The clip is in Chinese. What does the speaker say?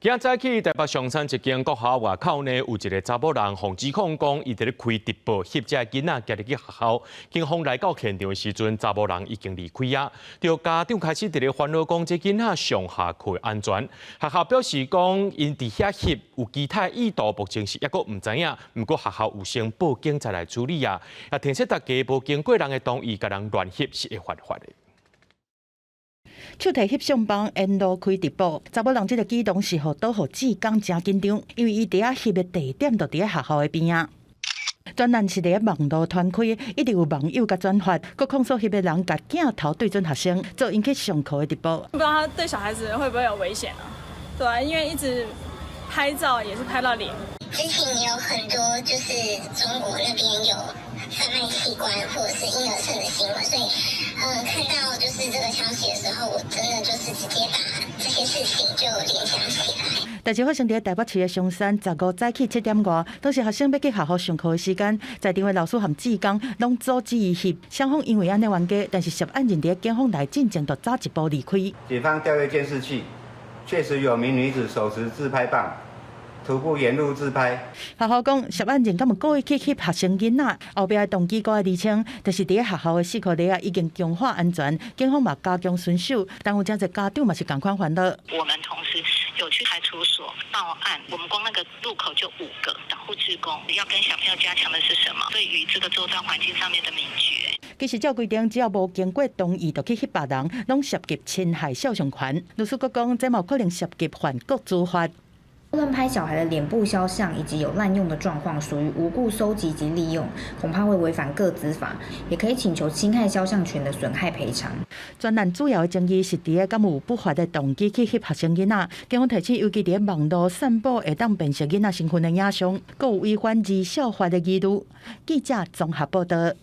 今早起，台北上山一间国校外口呢，有一个查某人防指控讲，伊伫咧开直播翕这囡仔家入去学校。警方来到现场的时阵，查某人已经离开啊。着家长开始伫咧烦恼讲，这囡仔上下课安全。学校表示讲，因伫遐翕有其他意图，目前是抑阁唔知影。不过学校有先报警再来处理啊。也提醒大家，无经过人的同意，甲人乱翕是会犯法的。 手提翕相帮沿路开直播，查某人这个举动是互导互志刚真紧张，因为伊伫遐翕的地点就伫咧学校的边啊。专栏是伫咧网络传开，一直有网友甲转发，佮控诉翕的人甲镜头对准学生，做引起上课的直播。不知道他对小孩子会不会有危险啊？对啊，因为一直拍照也是拍到脸。之前也有很多就是中国那边有贩卖器官或者是婴儿肾的新闻，所以看到就是这个消息的时候，我真的就是直接把这些事情就联想起来。代志发生伫台北市的松山，15早起7点外，当时学生要去学校上课的时间，在场的老师和志工拢阻止伊翕，双方因为安尼冤家，但是涉案人伫警方内进前就早一步离开。警方调阅监视器，确实有名女子手持自拍棒。 徒步沿路自拍。学校讲，涉案人敢有故意去翕学生囡仔，后壁的动机搁爱厘清。但是伫学校的4课内已经强化安全，警方嘛加强巡守。但有真侪家长嘛是同款烦恼。我们同时有去派出所报案，我们光那个路口就5个保护志工，要跟小朋友加强的是什么？对于这个周遭环境上面的敏觉。其实照规定，只要无经过同意就去翕别人，拢涉及侵害肖像权。律师阁讲，这嘛有可能涉及犯国资法。 乱拍小孩的脸部肖像以及有滥用的状况，属于无故搜集及利用，恐怕会违反个资法，也可以请求侵害肖像权的损害赔偿。专栏主要的争议是伫咧敢有不法的动机去翕学生囡仔，警方提起尤其伫咧网络散布会当辨识囡仔身份的影像，阁有违反儿少法的义务。记者综合报道。